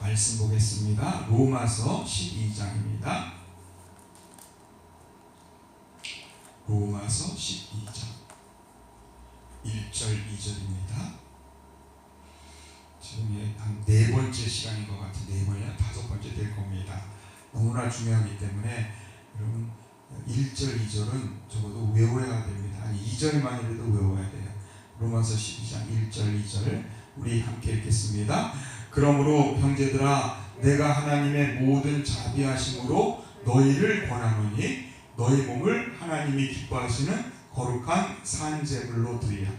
말씀 보겠습니다. 로마서 12장입니다. 로마서 12장 1절 2절입니다. 지금 한 4번째 시간인 것 같은 4번이나 5번째 될 겁니다. 너무나 중요하기 때문에 여러분 1절 2절은 적어도 외워야 됩니다. 아니 2절만이라도 외워야 돼요. 로마서 12장 1절 2절 우리 함께 읽겠습니다. 그러므로 형제들아 내가 하나님의 모든 자비하심으로 너희를 권하노니 너희 몸을 하나님이 기뻐하시는 거룩한 산제물로 드리라.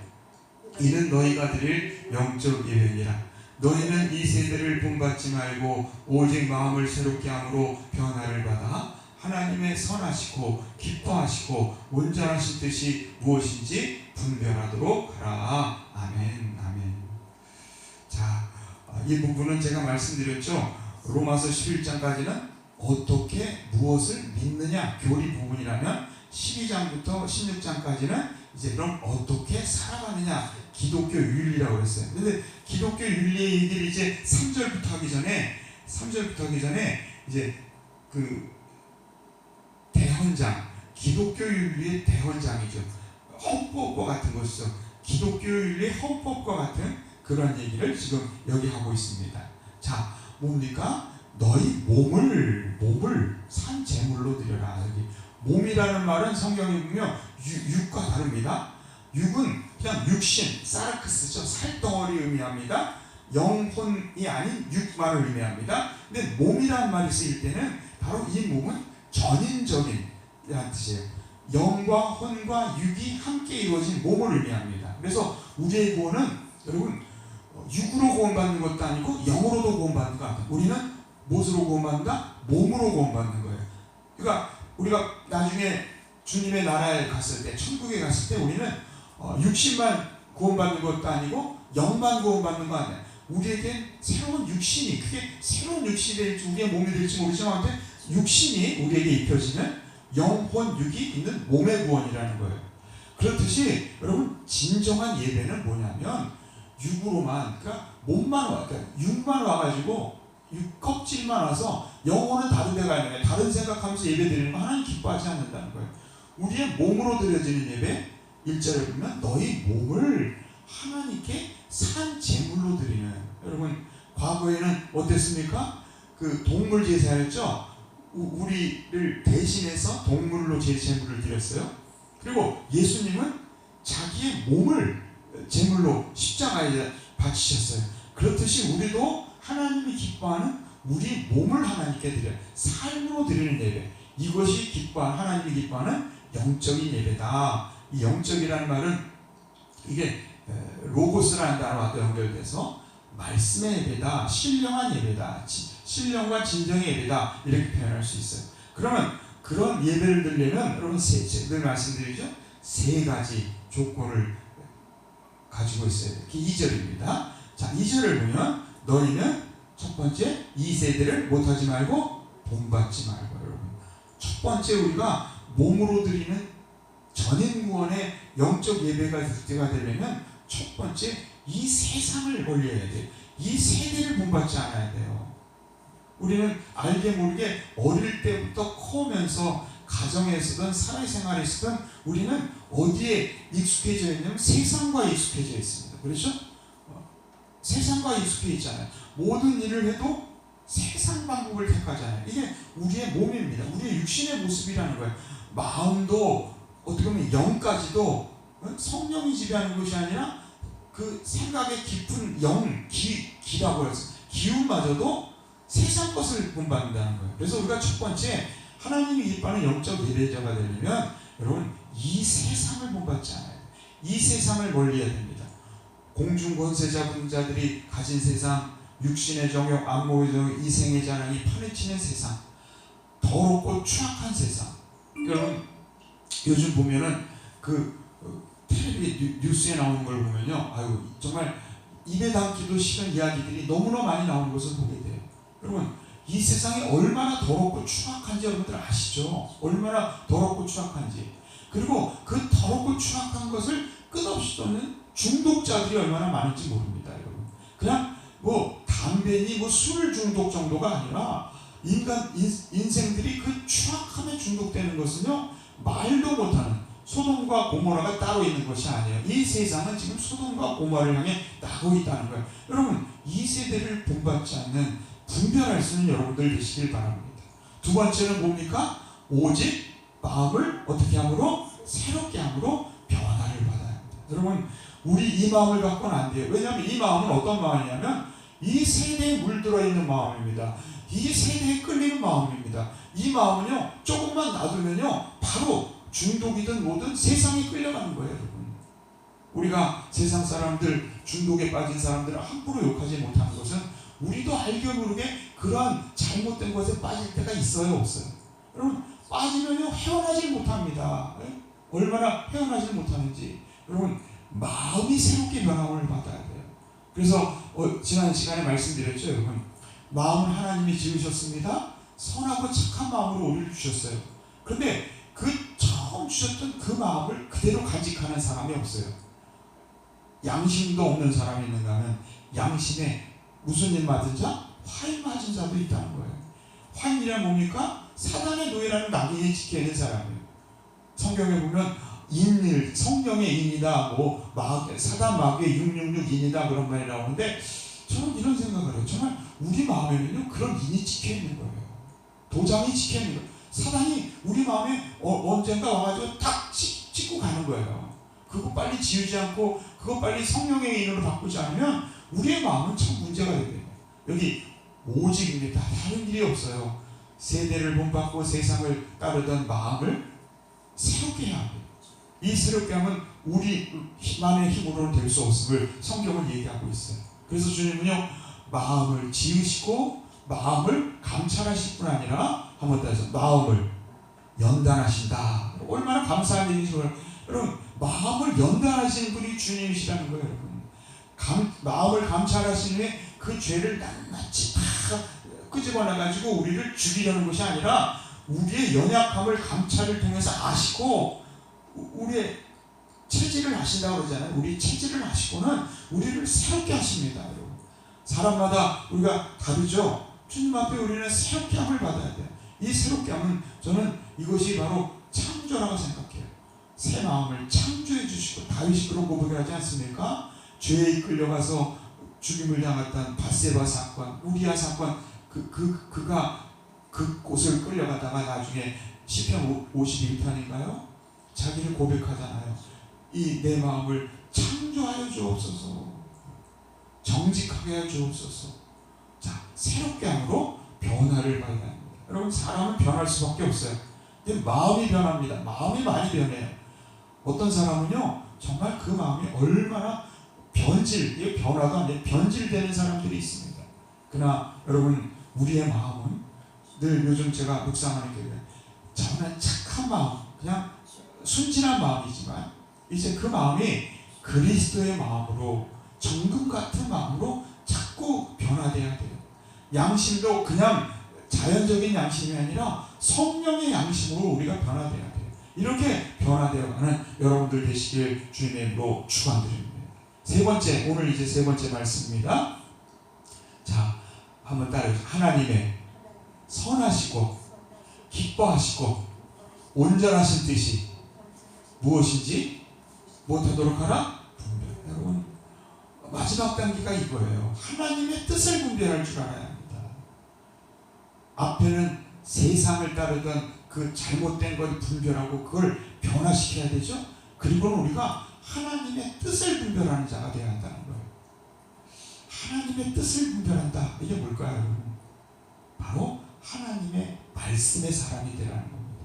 이는 너희가 드릴 영적 예배니라. 너희는 이 세대를 본받지 말고 오직 마음을 새롭게 함으로 변화를 받아 하나님의 선하시고 기뻐하시고 온전하신 뜻이 무엇인지 분별하도록 하라. 아멘. 아멘. 자, 이 부분은 제가 말씀드렸죠. 로마서 11장까지는 어떻게 무엇을 믿느냐 교리 부분이라면 12장부터 16장까지는 이제 그럼 어떻게 살아가느냐 기독교 윤리라고 그랬어요. 근데 기독교 윤리 얘기를 이제 3절부터 하기 전에 이제 그 대헌장, 기독교 윤리의 대헌장이죠. 헌법과 같은 것이죠. 기독교 윤리의 헌법과 같은 그런 얘기를 지금 여기 하고 있습니다. 자, 뭡니까? 너희 몸을 산 제물로 드려라. 여기 몸이라는 말은 성경에 보면 육과 다릅니다. 육은 그냥 육신, 사르크스죠. 살덩어리 의미합니다. 영혼이 아닌 육만을 의미합니다. 근데 몸이라는 말이 쓰일 때는 바로 이 몸은 전인적인 뜻이에요. 영과 혼과 육이 함께 이루어진 몸을 의미합니다. 그래서 우리의 구원은 여러분 육으로 구원받는 것도 아니고 영으로도 구원받는 거 아니에요. 우리는 무엇으로 구원받는다? 몸으로 구원받는 거예요. 그러니까 우리가 나중에 주님의 나라에 갔을 때, 천국에 갔을 때 우리는 육신만 구원받는 것도 아니고 영만 구원받는 거 아니에요. 우리에게 새로운 육신이, 그게 새로운 육신이 될지 우리의 몸이 될지 모르지만 육신이 우리에게 입혀지는 영혼 육이 있는 몸의 구원이라는 거예요. 그렇듯이 여러분 진정한 예배는 뭐냐면 육으로만, 그러니까 몸만 그러니까 육만 와가지고 육 껍질만 와서 영혼은 다른 데 가 있는 거예요. 다른 생각하면서 예배 드리는 거 하나님 기뻐하지 않는다는 거예요. 우리의 몸으로 드려지는 예배 1절에 보면 너희 몸을 하나님께 산 제물로 드리는. 여러분 과거에는 어땠습니까? 그 동물 제사였죠. 우리를 대신해서 동물로 제물을 드렸어요. 그리고 예수님은 자기의 몸을 제물로 십자가에 바치셨어요. 그렇듯이 우리도 하나님이 기뻐하는 우리 몸을 하나님께 드려요. 삶으로 드리는 예배. 이것이 하나님이 기뻐하는 영적인 예배다. 이 영적이라는 말은 이게 로고스라는 단어와 연결돼서 말씀의 예배다, 신령한 예배다, 신령과 진정의 예배다 이렇게 표현할 수 있어요. 그러면 그런 예배를 드리려면 여러분 늘 말씀드리죠. 3가지 조건을 가지고 있어야 돼요. 2절입니다. 자, 2절을 보면 너희는 첫 번째 이 세대를 못하지 말고 본받지 말고. 여러분 첫 번째 우리가 몸으로 드리는 전인구원의 영적 예배가 되려면 첫 번째 이 세상을 멀리해야 돼요. 이 세대를 본받지 않아야 돼요. 우리는 알게 모르게 어릴 때부터 커오면서 가정에서든 사회생활에서든 우리는 어디에 익숙해져 있냐면 세상과 익숙해져 있습니다. 그렇죠? 세상과 익숙해 있잖아요. 모든 일을 해도 세상 방법을 택하잖아요. 이게 우리의 몸입니다. 우리의 육신의 모습이라는 거예요. 마음도 어떻게 보면 영까지도 성령이 지배하는 것이 아니라 그 생각의 깊은 기라고 해서 기운마저도 세상 것을 본받는다는 거예요. 그래서 우리가 첫 번째 하나님이 기뻐하는 영적 예배자가 되려면 여러분 이 세상을 본받지 않아요. 이 세상을 멀리해야 됩니다. 공중권세자분자들이 가진 세상, 육신의 정욕, 안목의 정욕, 이생의 자랑이 판에 치는 세상, 더럽고 추악한 세상. 여러분 요즘 보면은 그 텔레비 뉴스에 나오는 걸 보면요, 아유 정말 입에 담기도 싫은 이야기들이 너무나 많이 나오는 것을 보게 돼요. 여러분 이 세상이 얼마나 더럽고 추악한지 여러분들 아시죠? 얼마나 더럽고 추악한지. 그리고 그 더럽고 추악한 것을 끝없이 쫓는 중독자들이 얼마나 많은지 모릅니다. 여러분 그냥 뭐 담배니 뭐 술 중독 정도가 아니라 인생들이 그 추악함에 중독되는 것은요, 말도 못하는 소돔과 고모라가 따로 있는 것이 아니에요. 이 세상은 지금 소돔과 고모라를 향해 나고 있다는 거예요. 여러분, 이 세대를 본받지 않는 분별할 수 있는 여러분들 되시길 바랍니다. 두 번째는 뭡니까? 오직 마음을 어떻게 함으로? 새롭게 함으로 변화를 받아야 합니다. 여러분, 우리 이 마음을 갖고는 안 돼요. 왜냐하면 이 마음은 어떤 마음이냐면 이 세대에 물들어 있는 마음입니다. 이 세대에 끌리는 마음입니다. 이 마음은요, 조금만 놔두면요, 바로 중독이든 뭐든 세상에 끌려가는 거예요. 여러분, 우리가 세상 사람들, 중독에 빠진 사람들을 함부로 욕하지 못하는 것은 우리도 알게 모르게 그러한 잘못된 것에 빠질 때가 있어요, 없어요? 여러분, 빠지면요 헤어나질 못합니다. 얼마나 헤어나질 못하는지. 여러분, 마음이 새롭게 변함을 받아야 돼요. 그래서 지난 시간에 말씀드렸죠. 여러분, 마음은 하나님이 지으셨습니다. 선하고 착한 마음으로 우리를 주셨어요. 그런데 그 처음 주셨던 그 마음을 그대로 간직하는 사람이 없어요. 양심도 없는 사람이 있는가 하면 양심에 무슨 일 맞은 자? 화인 맞은 자도 있다는 거예요. 화인이란 뭡니까? 사단의 노예라는 낙인이 지켜있는 사람이에요. 성경에 보면 인일, 성령의 인이다, 뭐 사단 마귀의 666인이다 그런 말이 나오는데, 저는 이런 생각을 해요. 정말 우리 마음에는요 그런 인이 찍혀있는 거예요. 도장이 찍혀있는 거예요. 사단이 우리 마음에 언젠가 와가지고 탁 찍고 가는 거예요. 그거 빨리 지우지 않고 그거 빨리 성령의 인으로 바꾸지 않으면 우리의 마음은 참 문제가 되거든요. 여기 오직입니다. 다른 일이 없어요. 세대를 본받고 세상을 따르던 마음을 새롭게 해야 합니다. 이 새롭게 하면 우리만의 힘으로는 될 수 없음을 성경은 얘기하고 있어요. 그래서 주님은요, 마음을 지으시고 마음을 감찰하실 뿐 아니라 한 번 더 해서 마음을 연단하신다. 얼마나 감사한 일이죠. 여러분, 마음을 연단하시는 분이 주님이시라는 거예요. 여러분, 마음을 감찰하신 후에 그 죄를 낱낱이 다 끄집어내가지고 우리를 죽이려는 것이 아니라 우리의 연약함을 감찰을 통해서 아시고 우리의 체질을 아신다고 그러잖아요. 우리 체질을 아시고는 우리를 새롭게 하십니다. 여러분, 사람마다 우리가 다르죠. 주님 앞에 우리는 새롭게 함을 받아야 돼요. 이 새롭게 함은 저는 이것이 바로 창조라고 생각해요. 새 마음을 창조해 주시고, 다윗이 그런 고백을 하지 않습니까? 죄에 이끌려가서 죽임을 당했던 밧세바 사건, 우리아 사건, 그가 그 곳을 끌려가다가 나중에 시편 51편인가요? 자기를 고백하잖아요. 이 내 마음을 창조하여 주옵소서, 정직하게 하여 주옵소서. 자, 새롭게 함으로 변화를 받아야 합니다. 여러분, 사람은 변할 수밖에 없어요. 근데 마음이 변합니다. 마음이 많이 변해요. 어떤 사람은요, 정말 그 마음이 얼마나 이게 변화도 아니라 변질되는 사람들이 있습니다. 그러나 여러분, 우리의 마음은 늘 요즘 제가 묵상하는 게 저는 착한 마음, 그냥 순진한 마음이지만 이제 그 마음이 그리스도의 마음으로, 정금 같은 마음으로 자꾸 변화돼야 돼요. 양심도 그냥 자연적인 양심이 아니라 성령의 양심으로 우리가 변화돼야 돼요. 이렇게 변화되어가는 여러분들 되시길 주님의 이름으로 축원드립니다. 세 번째, 오늘 이제 세 번째 말씀입니다. 자, 한번 따라해주세요. 하나님의 선하시고 기뻐하시고 온전하신 뜻이 무엇인지 못하도록 하라? 분별. 여러분, 마지막 단계가 이거예요. 하나님의 뜻을 분별할 줄 알아야 합니다. 앞에는 세상을 따르던 그 잘못된 걸 분별하고 그걸 변화시켜야 되죠. 그리고는 우리가 하나님의 뜻을 분별하는 자가 되어야 한다는 거예요. 하나님의 뜻을 분별한다. 이게 뭘까요, 여러분? 바로 하나님의 말씀의 사람이 되라는 겁니다.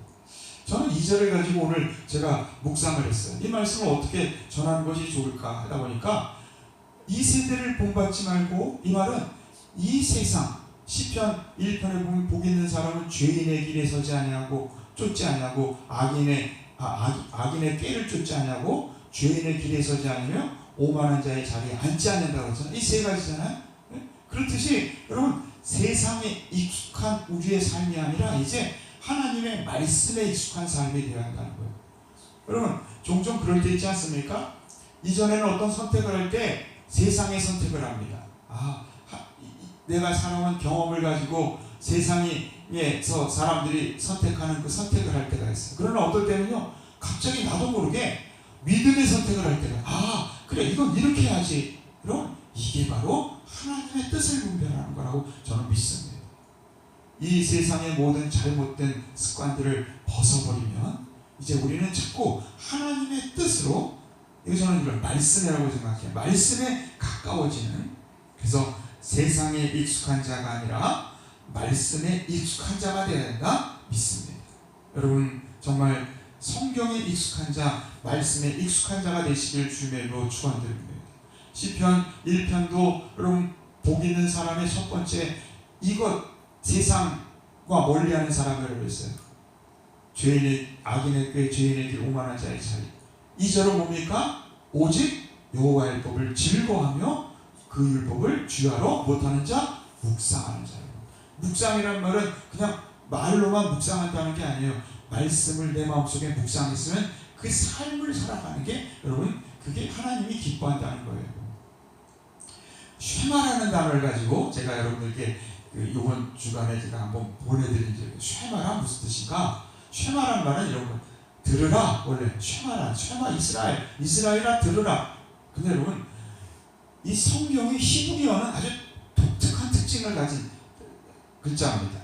저는 이 절을 가지고 오늘 제가 묵상을 했어요. 이 말씀을 어떻게 전하는 것이 좋을까 하다 보니까 이 세대를 본받지 말고, 이 말은 이 세상, 시편 1편에 보면 복 있는 사람은 죄인의 길에 서지 아니하고 쫓지 아니하고 악인의 꾀를 쫓지 아니하고 죄인의 길에 서지 아니며 오만한 자의 자리에 앉지 않는다고 했잖아요. 이 세 가지잖아요. 그렇듯이 여러분, 세상에 익숙한 우리의 삶이 아니라 이제 하나님의 말씀에 익숙한 삶이 되어야 한다는 거예요. 여러분, 종종 그럴 때 있지 않습니까? 이전에는 어떤 선택을 할 때 세상의 선택을 합니다. 내가 살아온 경험을 가지고 세상에서 사람들이 선택하는 그 선택을 할 때가 있어요. 그러나 어떨 때는요, 갑자기 나도 모르게 믿음의 선택을 할 때가, 그래, 이건 이렇게 해야지. 그럼 이게 바로 하나님의 뜻을 분별하는 거라고 저는 믿습니다. 이 세상의 모든 잘못된 습관들을 벗어버리면 이제 우리는 자꾸 하나님의 뜻으로, 이거 저는 이걸 말씀이라고 생각해요. 말씀에 가까워지는, 그래서 세상에 익숙한 자가 아니라 말씀에 익숙한 자가 되어야 된다 믿습니다. 여러분 정말 성경에 익숙한 자, 말씀에 익숙한 자가 되시길 주님의 이름으로 축원드립니다. 시편 1편도 여러분 복 있는 사람의 첫 번째, 이것 세상과 멀리하는 사람이라고 했어요. 죄인의 악인의 꾀, 죄인의 길 오만한 자의 자리. 2절은 뭡니까? 오직 여호와의 법을 즐거워하며 그 율법을 주야로 못하는 자, 묵상하는 자. 묵상이란 말은 그냥 말로만 묵상한다는 게 아니에요. 말씀을 내 마음속에 묵상했으면 그 삶을 살아가는 게, 여러분 그게 하나님이 기뻐한다는 거예요. 쉐마라는 단어를 가지고 제가 여러분들께 이번 주간에 제가 한번 보내드린 적이, 쉐마란 무슨 뜻인가? 쉐마란 말은 이런 거, 들으라. 원래 쉐마 이스라엘아 들으라. 근데 여러분 이 성경의 히브리어는 아주 독특한 특징을 가진 글자입니다.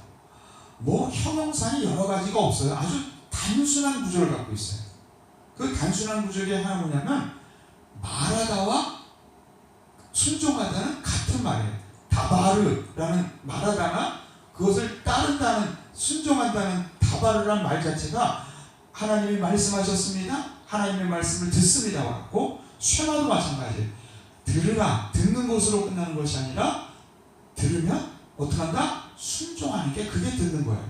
뭐 형용사는 여러 가지가 없어요. 아주 단순한 구조를 갖고 있어요. 그 단순한 구조의 하나 뭐냐면, 말하다와 순종하다는 같은 말이에요. 다바르라는 말하다나 그것을 따른다는, 순종한다는 다바르라는 말 자체가 하나님이 말씀하셨습니다, 하나님의 말씀을 듣습니다 같고, 쉐마도 마찬가지예요. 들으라, 듣는 것으로 끝나는 것이 아니라 들으면 어떻게 한다? 순종하는 게, 그게 듣는 거예요.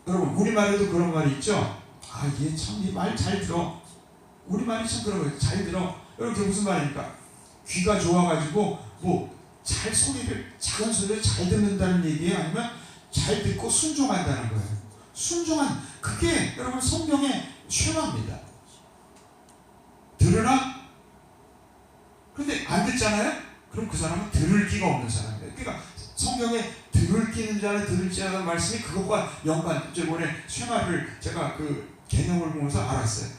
여러분 우리말에도 그런 말이 있죠. 얘 참 이 말 잘 들어. 우리말이 참 그런 거예요. 잘 들어. 여러분 그게 무슨 말입니까? 귀가 좋아가지고 뭐 잘 소리를, 작은 소리를 잘 듣는다는 얘기예요? 아니면 잘 듣고 순종한다는 거예요? 순종한, 그게 여러분 성경의 쉐마입니다. 들으라? 그런데 안 듣잖아요? 그럼 그 사람은 들을 기가 없는 사람이에요. 그러니까 성경에 들을 끼는 자는 들을지라는 말씀이 그것과 연관, 저번에 쉐마를 제가 그 개념을 보면서 알았어요.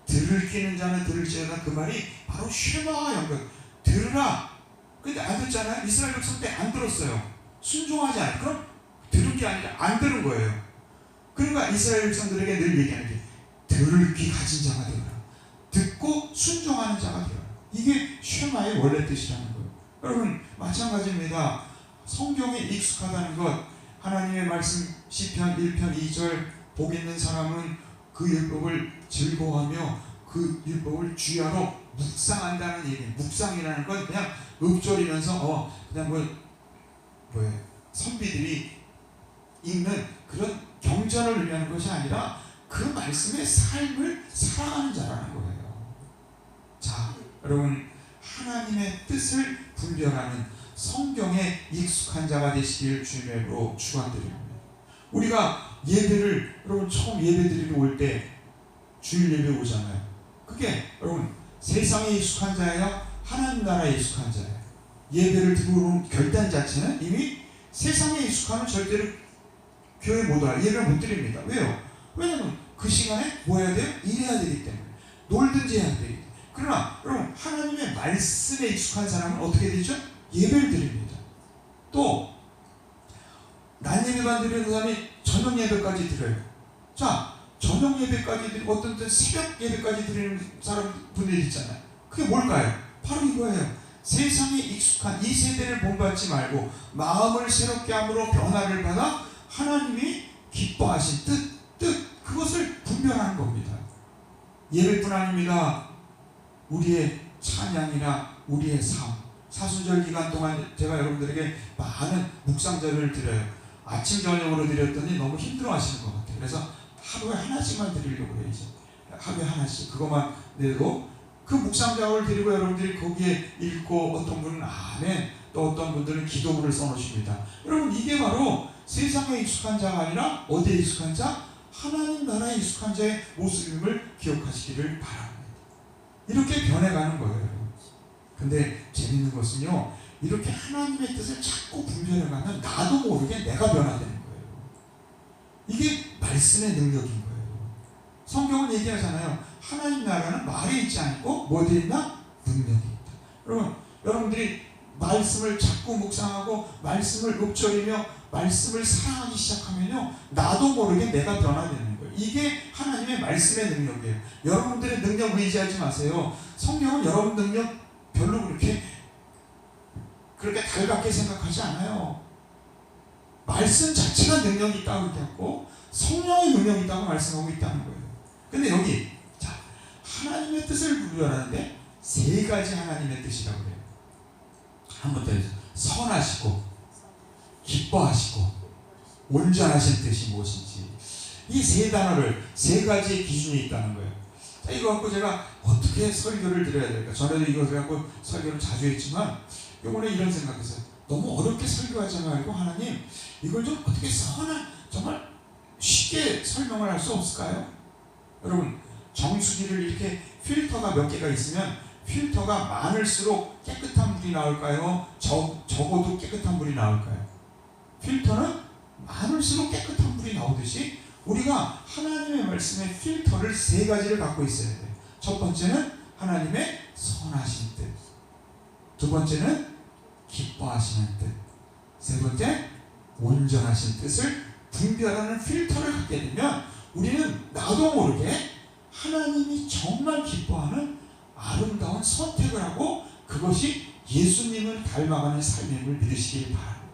들을 끼는 자는 들을지라는 그 말이 바로 쉐마와 연관. 들으라. 근데 안 듣잖아요. 이스라엘 백성 때 안 들었어요. 순종하지 않아요. 그럼 들은 게 아니라 안 들은 거예요. 그러니까 이스라엘 백성들에게 늘 얘기하는 게, 들을 귀 가진 자가 되어라. 듣고 순종하는 자가 되어라. 이게 쉐마의 원래 뜻이라는 거예요. 여러분 마찬가지입니다. 성경에 익숙하다는 것, 하나님의 말씀, 시편 1편 2절, 복 있는 사람은 그 율법을 즐거워하며 그 율법을 주야로 묵상한다는 얘기예요. 묵상이라는 건 그냥 읊조리면서 그냥 선비들이 읽는 그런 경전을 의미하는 것이 아니라 그 말씀의 삶을 살아가는 자라는 거예요. 자, 여러분 하나님의 뜻을 분별하는 성경에 익숙한 자가 되시길 주님의 이름으로 축원드립니다. 우리가 예배를, 여러분 처음 예배 드리러 올 때 주일 예배 오잖아요. 그게 여러분 세상에 익숙한 자예요? 하나님 나라에 익숙한 자예요? 예배를 드리러 오는 결단 자체는 이미 세상에 익숙하면 절대로 교회 못 와요. 예배 못 드립니다. 왜요? 왜냐면 그 시간에 뭐 해야 돼요? 일해야 되기 때문에. 놀든지 해야 되기 때문에. 그러나 여러분 하나님의 말씀에 익숙한 사람은 어떻게 되죠? 예배를 드립니다. 또 낮 예배만 드리는 사람이 저녁 예배까지 드려요. 자, 저녁 예배까지 드리고 어떤 때 새벽 예배까지 드리는 분들이 있잖아요. 그게 뭘까요? 바로 이거예요. 세상에 익숙한 이 세대를 본받지 말고 마음을 새롭게 함으로 변화를 받아 하나님이 기뻐하신 뜻 그것을 분별하는 겁니다. 예배뿐 아닙니다. 우리의 찬양이나 우리의 삶, 사순절 기간 동안 제가 여러분들에게 많은 묵상자를 드려요. 아침 저녁으로 드렸더니 너무 힘들어하시는 것 같아요. 그래서 하루에 하나씩만 드리려고 해요. 이제 하루에 하나씩 그것만 내고 그 묵상자를 드리고 여러분들이 거기에 읽고, 어떤 분은 아멘, 또 어떤 분들은 기도문을 써놓으십니다. 여러분 이게 바로 세상에 익숙한 자가 아니라 어디에 익숙한 자? 하나님 나라에 익숙한 자의 모습임을 기억하시기를 바랍니다. 이렇게 변해가는 거예요. 근데 재밌는 것은요, 이렇게 하나님의 뜻을 자꾸 분별해가면 나도 모르게 내가 변화되는 거예요. 이게 말씀의 능력인 거예요. 성경은 얘기하잖아요. 하나님 나라는 말에 있지 않고 뭐에 있나? 능력이 있다. 여러분들이 말씀을 자꾸 묵상하고 말씀을 읊조리며 말씀을 사랑하기 시작하면요, 나도 모르게 내가 변화되는 거예요. 이게 하나님의 말씀의 능력이에요. 여러분들의 능력 의지하지 마세요. 성경은 여러분 능력 별로 그렇게 달갑게 생각하지 않아요. 말씀 자체가 능력이 있다고 얘기하고 성령의 능력이 있다고 말씀하고 있다는 거예요. 근데 여기 하나님의 뜻을 분별하는데 세 가지 하나님의 뜻이라고 해요. 한번 더 해주세요. 선하시고 기뻐하시고 온전하신 뜻이 무엇인지, 이 세 단어를, 세 가지의 기준이 있다는 거예요. 자, 이거 갖고 제가 어떻게 설교를 드려야 될까? 전에도 이것을 갖고 설교를 자주 했지만 이번에 이런 생각했어요. 너무 어렵게 설교하지 말고 하나님, 이걸 좀 어떻게 정말 쉽게 설명을 할 수 없을까요? 여러분, 정수기를 이렇게 필터가 몇 개가 있으면 필터가 많을수록 깨끗한 물이 나올까요? 적어도 깨끗한 물이 나올까요? 필터는 많을수록 깨끗한 물이 나오듯이 우리가 하나님의 말씀의 필터를 세 가지를 갖고 있어야 돼요. 첫 번째는 하나님의 선하신 뜻, 두 번째는 기뻐하시는 뜻, 세 번째 온전하신 뜻을 분별하는 필터를 갖게 되면 우리는 나도 모르게 하나님이 정말 기뻐하는 아름다운 선택을 하고 그것이 예수님을 닮아가는 삶임을 믿으시길 바랍니다.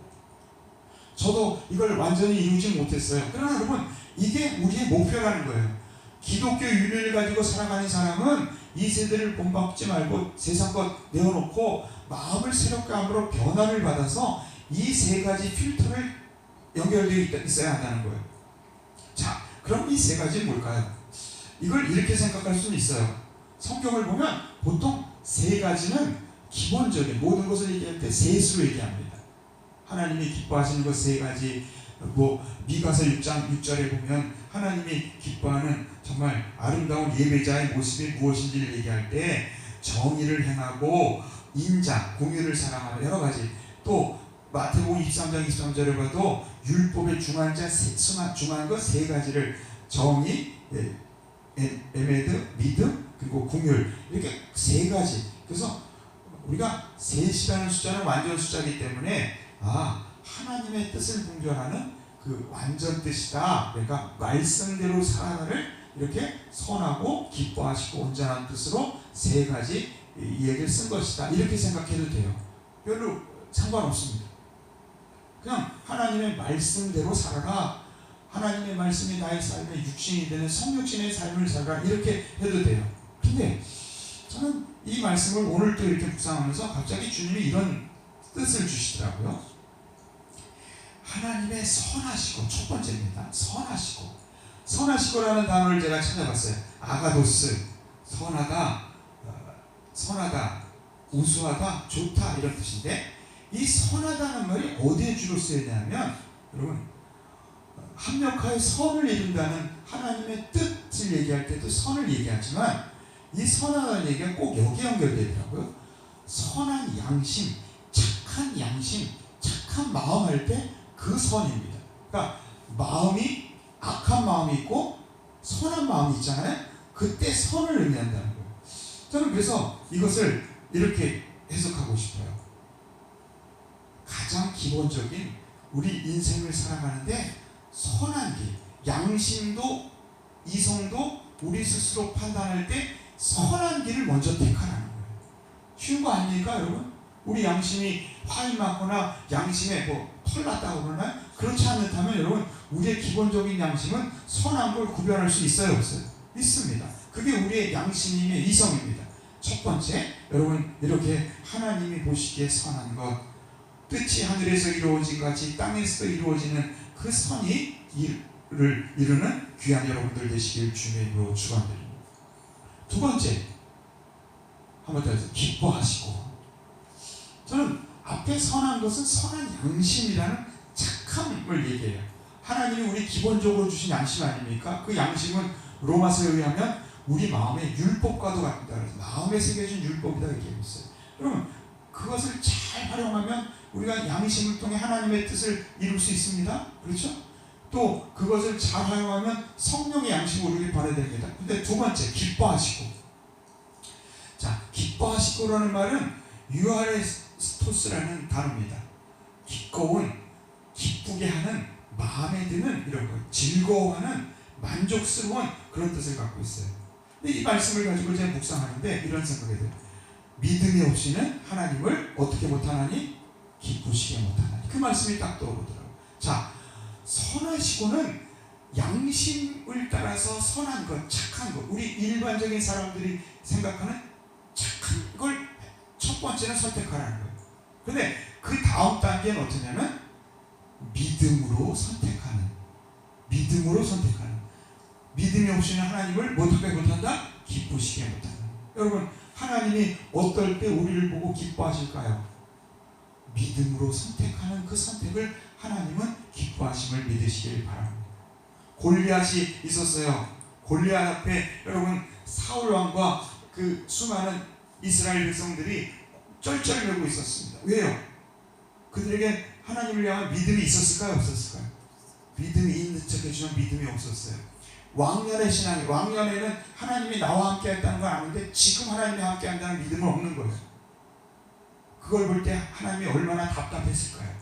저도 이걸 완전히 이루지 못했어요. 그러나 여러분, 이게 우리의 목표라는 거예요. 기독교 윤리를 가지고 살아가는 사람은 이 세대를 본받지 말고 세상 것 내어놓고 마음을 새롭게 함으로 변화를 받아서 이 세 가지 필터를 연결되어 있어야 한다는 거예요. 자, 그럼 이 세 가지는 뭘까요? 이걸 이렇게 생각할 수는 있어요. 성경을 보면 보통 세 가지는 기본적인 모든 것을 얘기할 때 세수로 얘기합니다. 하나님이 기뻐하시는 것 세 가지, 미가서 6장 6절에 보면 하나님이 기뻐하는 정말 아름다운 예배자의 모습이 무엇인지를 얘기할 때 정의를 행하고 인자, 공의를 사랑하는 여러 가지, 또 마태복음 23장 23절에 봐도 율법의 중한 것 세 가지를 정의, 에메드, 믿음, 그리고 공율, 이렇게 세 가지. 그래서 우리가 3시라는 숫자는 완전 숫자이기 때문에 하나님의 뜻을 분별하는 그 완전 뜻이다. 그러니까 말씀대로 살아가를 이렇게 선하고 기뻐하시고 온전한 뜻으로 세 가지 이 얘기를 쓴 것이다. 이렇게 생각해도 돼요. 별로 상관없습니다. 그냥 하나님의 말씀대로 살아가, 하나님의 말씀이 나의 삶에 육신이 되는 성육신의 삶을 살아가, 이렇게 해도 돼요. 근데 저는 이 말씀을 오늘 또 이렇게 묵상하면서 갑자기 주님이 이런 뜻을 주시더라고요. 하나님의 선하시고, 첫 번째입니다. 선하시고라는 단어를 제가 찾아봤어요. 아가도스, 선하다, 우수하다, 좋다, 이런 뜻인데, 이 선하다는 말이 어디에 주로 쓰이냐면, 여러분, 합력하여 선을 이룬다는 하나님의 뜻을 얘기할 때도 선을 얘기하지만 이 선하다는 얘기가 꼭 여기에 연결되더라고요. 선한 양심, 착한 양심, 착한 마음 할 때 그 선입니다. 그러니까 마음이, 악한 마음이 있고 선한 마음이 있잖아요. 그때 선을 의미한다는 거예요. 저는 그래서 이것을 이렇게 해석하고 싶어요. 가장 기본적인 우리 인생을 살아가는데 선한 길, 양심도 이성도 우리 스스로 판단할 때 선한 길을 먼저 택하라는 거예요. 쉬운 거 아닙니까, 여러분? 우리 양심이 화이 많거나 양심에 털 났다고 그러나요? 그렇지 않다면 여러분, 우리의 기본적인 양심은 선한 걸 구별할 수 있어요, 없어요? 있습니다. 그게 우리의 양심임의 이성입니다. 첫 번째, 여러분, 이렇게 하나님이 보시기에 선한 것, 뜻이 하늘에서 이루어진 같이 땅에서 이루어지는 그 선이 이루는 귀한 여러분들 되시길 주님의 이름으로 축원드립니다. 두 번째, 한번 더 해서 기뻐하시고. 저는 앞에 선한 것은 선한 양심이라는 착함을 얘기해요. 하나님이 우리 기본적으로 주신 양심 아닙니까? 그 양심은 로마서에 의하면 우리 마음의 율법과도 같다. 그래서 마음에 새겨진 율법이다 이렇게 얘기했어요. 여러분, 그것을 잘 활용하면 우리가 양심을 통해 하나님의 뜻을 이룰 수 있습니다. 그렇죠? 또 그것을 잘 활용하면 성령의 양심을 우리에게 발휘됩니다. 근데 두 번째, 기뻐하시고. 자, 기뻐하시고라는 말은 유아레스토스라는 단어입니다. 기꺼운, 기쁘게 하는, 마음에 드는 이런 거, 즐거워하는, 만족스러운 그런 뜻을 갖고 있어요. 근데 이 말씀을 가지고 제가 묵상하는데 이런 생각이 들어요. 믿음이 없이는 하나님을 어떻게 못하나니? 기쁘시게 못하나니. 그 말씀이 딱 떠오르더라고요. 자, 선하시고는 양심을 따라서 선한 것, 착한 것, 우리 일반적인 사람들이 생각하는 착한 걸 첫 번째는 선택하라는 거예요. 근데 그 다음 단계는 어떠냐면 믿음으로 선택하는, 믿음으로 선택하는. 믿음이 없이는 하나님을 못하게 못한다? 기쁘시게 못한다. 여러분, 하나님이 어떨 때 우리를 보고 기뻐하실까요? 믿음으로 선택하는 그 선택을 하나님은 기뻐하심을 믿으시길 바랍니다. 골리앗이 있었어요. 골리앗 앞에 여러분 사울 왕과 그 수많은 이스라엘 백성들이 쩔쩔매고 있었습니다. 왜요? 그들에게 하나님을 향한 믿음이 있었을까요? 없었을까요? 믿음이 있는 척해주는 믿음이 없었어요. 왕년의 신앙이, 왕년에는 하나님이 나와 함께 했다는 걸 아는데 지금 하나님이 함께 한다는 믿음은 없는 거예요. 그걸 볼 때 하나님이 얼마나 답답했을까요?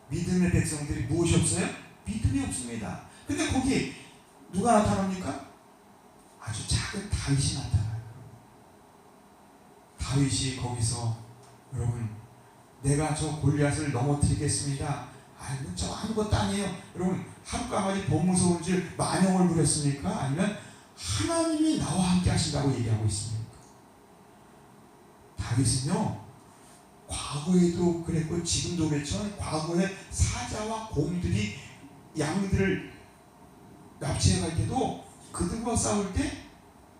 믿음의 백성들이 무엇이 없어요? 믿음이 없습니다. 근데 거기 누가 나타납니까? 아주 작은 다윗이 나타나요. 다윗이 거기서 여러분, 내가 저 골리앗을 넘어뜨리겠습니다. 아니면 저 아무것도 아니에요. 여러분, 하룻가마지 범무서운 줄 만영을 부렸습니까? 아니면 하나님이 나와 함께 하신다고 얘기하고 있습니까? 다윗은요, 과거에도 그랬고 지금도 그랬죠. 과거에 사자와 곰들이 양들을 납치해 갈 때도 그들과 싸울 때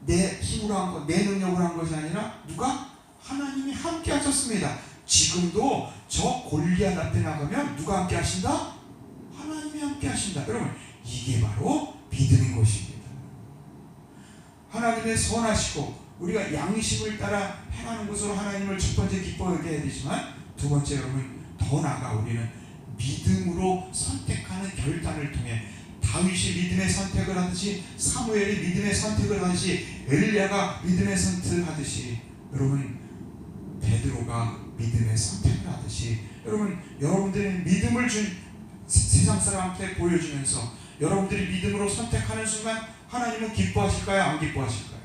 내 힘으로 한 것, 내 능력으로 한 것이 아니라 누가? 하나님이 함께 하셨습니다. 지금도 저 골리앗 앞에 나가면 누가 함께 하신다? 하나님이 함께 하신다. 여러분, 이게 바로 믿음인 것입니다. 하나님의 선하시고 우리가 양심을 따라 행하는 것으로 하나님을 첫 번째 기뻐하게 해야 되지만, 두 번째 여러분, 더 나아가 우리는 믿음으로 선택하는 결단을 통해 다윗이 믿음의 선택을 하듯이, 사무엘이 믿음의 선택을 하듯이, 엘리야가 믿음의 선택을 하듯이, 여러분 베드로가 믿음의 선택을 하듯이, 여러분들이 믿음을 준 세상 사람한테 보여주면서 여러분들이 믿음으로 선택하는 순간 하나님은 기뻐하실까요? 안 기뻐하실까요?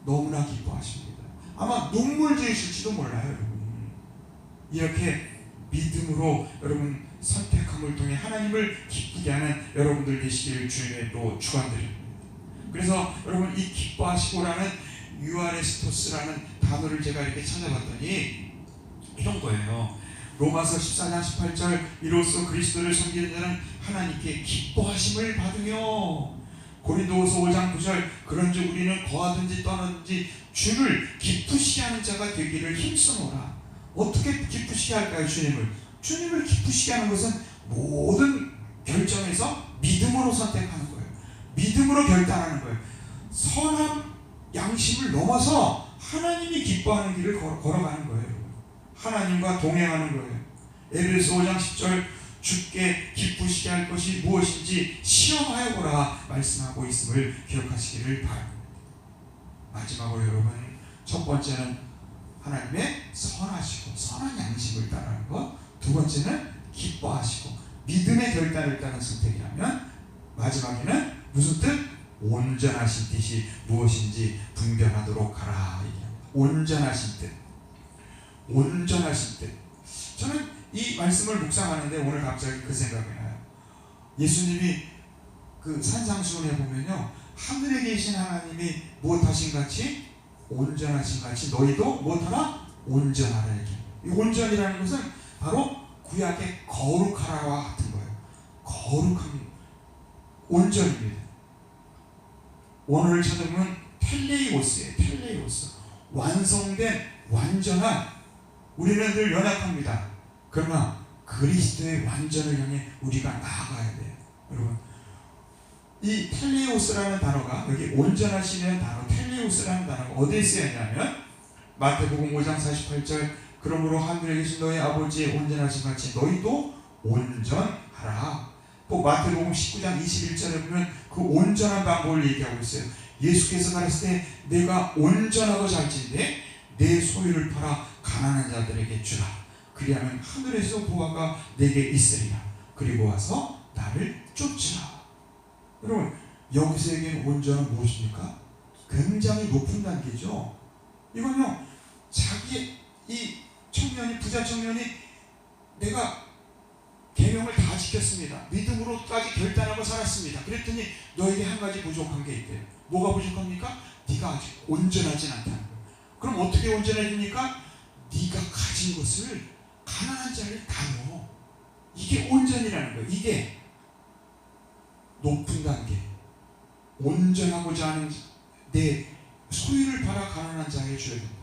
너무나 기뻐하십니다. 아마 눈물 지으실지도 몰라요. 여러분, 이렇게 믿음으로 여러분 선택함을 통해 하나님을 기쁘게 하는 여러분들 되시기를 주님의 또 축원드립니다. 그래서 여러분, 이 기뻐하시고라는 유아레스토스라는 단어를 제가 이렇게 찾아봤더니 이런 거예요. 로마서 14장 18절, 이로써 그리스도를 섬기는 자는 하나님께 기뻐하심을 받으며, 고린도후서 5장 9절, 그런즉 우리는 거하든지 떠나든지 주를 기쁘시게 하는 자가 되기를 힘쓰노라. 어떻게 기쁘시게 할까요? 주님을 기쁘시게 하는 것은 모든 결정에서 믿음으로 선택하는 거예요. 믿음으로 결단하는 거예요. 선한 양심을 넘어서 하나님이 기뻐하는 길을 걸어가는 거예요. 하나님과 동행하는 거예요. 에베소 5장 10절, 주께 기쁘시게 할 것이 무엇인지 시험하여 보라 말씀하고 있음을 기억하시기를 바랍니다. 마지막으로 여러분, 첫 번째는 하나님의 선하시고 선한 양심을 따르는 것, 두 번째는 기뻐하시고 믿음의 결단을 따른 선택이라면, 마지막에는 무슨 뜻? 온전하신 뜻이 무엇인지 분별하도록 하라. 온전하신 뜻, 온전하신 뜻. 저는 이 말씀을 묵상하는데 오늘 갑자기 그 생각이 나요. 예수님이 그 산상수훈에 보면요, 하늘에 계신 하나님이 무엇하신 같이? 온전하신 같이 너희도 무엇하라? 온전하라. 이 온전이라는 것은 바로 구약의 거룩하라와 같은 거예요. 거룩한 온전입니다. 원어를 찾아보면 텔레이오스예요. 텔레이오스. 완성된, 완전한. 우리는 늘 연약합니다. 그러나 그리스도의 완전을 향해 우리가 나아가야 돼요. 여러분, 이 텔레오스라는 단어가, 여기 온전하시는 단어 텔레오스라는 단어가 어디에 쓰였냐면 마태복음 5장 48절, 그러므로 하늘에 계신 너희 아버지의 온전하신 같이 너희도 온전하라. 또 마태복음 19장 21절에 보면 그 온전한 방법을 얘기하고 있어요. 예수께서 가르칠 때 내가 온전하고자 할진대 내 소유를 팔아 가난한 자들에게 주라. 그리하면 하늘에서 보화가 내게 있으리라. 그리고 와서 나를 쫓으라. 여러분, 여기서 얘기하는 온전은 무엇입니까? 굉장히 높은 단계죠. 이건요, 자기 이 청년이, 부자 청년이 내가 계명을 다 지켰습니다. 믿음으로까지 결단하고 살았습니다. 그랬더니 너에게 한 가지 부족한 게 있대요. 뭐가 부족합니까? 네가 아직 온전하진 않다는 거예요. 그럼 어떻게 온전해집니까? 네가 가진 것을 가난한 자를 나눠. 이게 온전이라는 거예요. 이게 높은 단계. 온전하고자 하는 내 소유를 팔아 가난한 자에게 줘야 된다.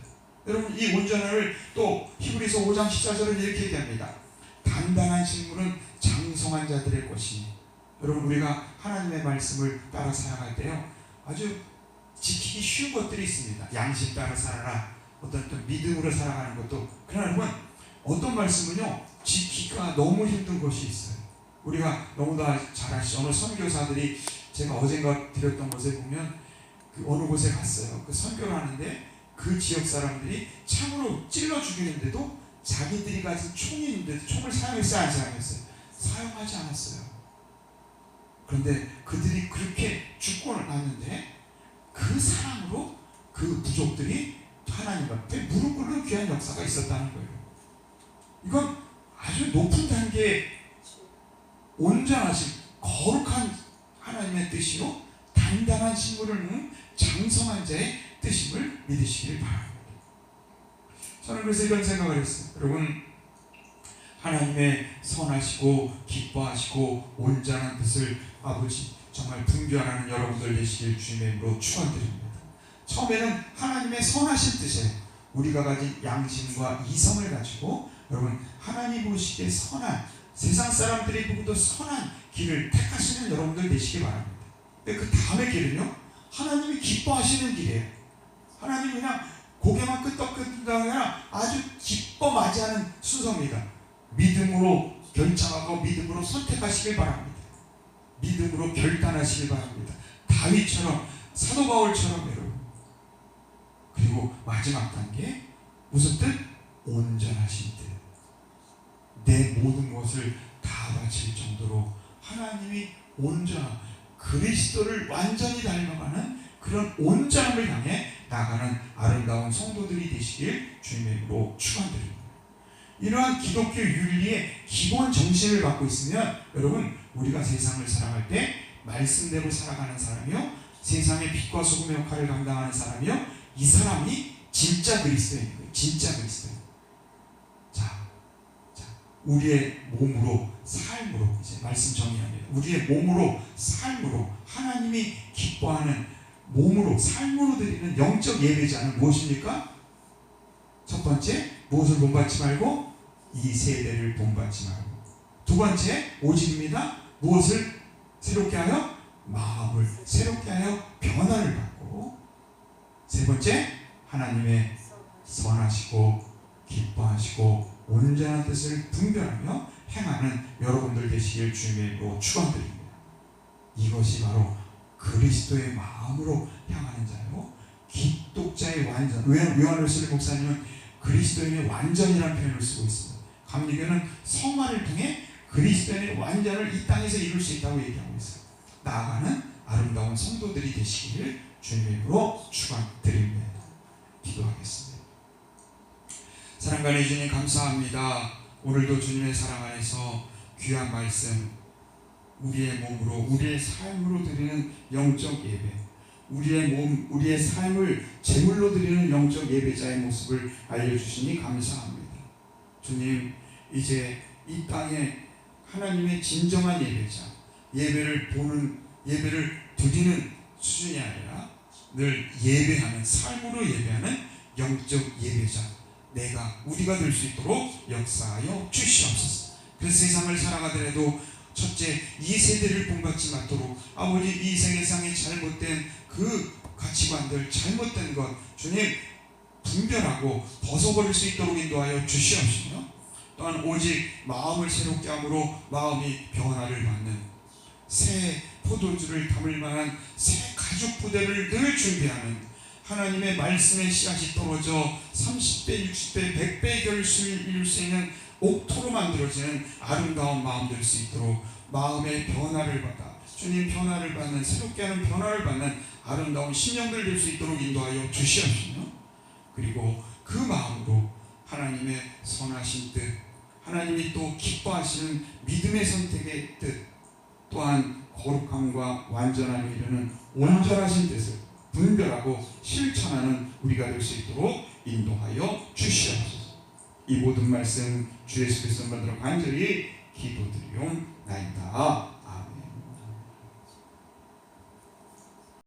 여러분, 이 온전을 또 히브리서 5장 14절을 이렇게 얘기합니다. 단단한 식물은 장성한 자들의 것이니. 여러분, 우리가 하나님의 말씀을 따라 살아갈 때요, 아주 지키기 쉬운 것들이 있습니다. 양심 따라 살아라. 어떤 또 믿음으로 살아가는 것도. 그러나 어떤 말씀은요, 지키기가 너무 힘든 것이 있어요. 우리가 너무나 잘 아시죠. 어느 선교사들이, 제가 어젠가 드렸던 것에 보면 그 어느 곳에 갔어요. 그 선교를 하는데 그 지역 사람들이 창으로 찔러 죽이는데도 자기들이 가진 총이 있는데도 총을 사용했어요, 안 사용했어요? 사용하지 않았어요. 그런데 그들이 그렇게 죽고 났는데 그 사랑으로 그 부족들이 하나님 앞에 무릎 꿇는 귀한 역사가 있었다는 거예요. 이건 아주 높은 단계의 온전하신 거룩한 하나님의 뜻이요, 단단한 식물을 는 장성한 자의 뜻임을 믿으시길 바랍니다. 저는 그래서 이런 생각을 했어요. 여러분, 하나님의 선하시고 기뻐하시고 온전한 뜻을 아버지 정말 분별하는 여러분들 되시길 주님의 이름으로 축원드립니다. 처음에는 하나님의 선하신 뜻에 우리가 가진 양심과 이성을 가지고 여러분, 하나님 보시기에 선한, 세상 사람들이 보고도 선한 길을 택하시는 여러분들 되시기 바랍니다. 그 다음의 길은요, 하나님이 기뻐하시는 길이에요. 하나님이 그냥 고개만 끄덕끄덕하는 아니라 아주 기뻐 맞이하는 순서입니다. 믿음으로 결정하고 믿음으로 선택하시길 바랍니다. 믿음으로 결단하시길 바랍니다. 다윗처럼, 사도 바울처럼 여러분. 그리고 마지막 단계, 무슨 뜻? 온전하신 뜻. 내 모든 것을 다 바칠 정도로 하나님이 온전한, 그리스도를 완전히 닮아가는 그런 온전함을 향해 나가는 아름다운 성도들이 되시길 주님의 이름으로 축원드립니다. 이러한 기독교 윤리의 기본 정신을 갖고 있으면 여러분, 우리가 세상을 살아갈 때 말씀대로 살아가는 사람이요, 세상의 빛과 소금의 역할을 감당하는 사람이요, 이 사람이 진짜 그리스도인 거예요. 진짜 그리스도인. 자, 우리의 몸으로, 삶으로, 이제 말씀 정리합니다. 우리의 몸으로, 삶으로 하나님이 기뻐하는 몸으로, 삶으로 드리는 영적 예배자는 무엇입니까? 첫 번째, 무엇을 본받지 말고? 이 세대를 본받지 말고. 두 번째, 오직입니다. 무엇을 새롭게 하여? 마음을 새롭게 하여 변화를 받고. 세 번째, 하나님의 선하시고 기뻐하시고 온전한 뜻을 분별하며 행하는 여러분들 되시길 주님의 이름으로 축원드립니다. 이것이 바로 그리스도의 마음으로 향하는 자요, 기독자의 완전. 요한일서 목사님은 그리스도인의 완전이라는 표현을 쓰고 있습니다. 감리교는 성화를 통해 그리스도인의 완전을 이 땅에서 이룰 수 있다고 얘기하고 있어요. 나아가는 아름다운 성도들이 되시기를 주님의 이름으로 축원드립니다. 기도하겠습니다. 사랑하는 주님, 감사합니다. 오늘도 주님의 사랑 안에서 귀한 말씀, 우리의 몸으로, 우리의 삶으로 드리는 영적 예배, 우리의 몸, 우리의 삶을 제물로 드리는 영적 예배자의 모습을 알려주시니 감사합니다. 주님, 이제 이 땅에 하나님의 진정한 예배자, 예배를 드리는 수준이 아니라 늘 예배하는, 삶으로 예배하는 영적 예배자, 우리가 될 수 있도록 역사하여 주시옵소서. 그래서 세상을 살아가더라도 첫째, 이 세대를 본받지 않도록 아버지, 이 세상의 잘못된 그 가치관들, 잘못된 것, 주님, 분별하고 벗어버릴 수 있도록 인도하여 주시옵시며, 또한 오직 마음을 새롭게 함으로 마음이 변화를 받는 새 포도주를 담을 만한 새 가죽 부대를 늘 준비하는, 하나님의 말씀의 씨앗이 떨어져 30배, 60배, 100배의 결실을 이룰 수 있는 옥토로 만들어지는 아름다운 마음 될 수 있도록 마음의 변화를 받아 주님 변화를 받는, 새롭게 하는 변화를 받는 아름다운 심령들 될 수 있도록 인도하여 주시옵시며, 그리고 그 마음으로 하나님의 선하신 뜻, 하나님이 또 기뻐하시는 믿음의 선택의 뜻, 또한 거룩함과 완전함에 이르는 온전하신 뜻을 분별하고 실천하는 우리가 될 수 있도록 인도하여 주시옵소서. 이 모든 말씀 주 예수 그리스도 이름으로 간절히 기도드리옵나이다.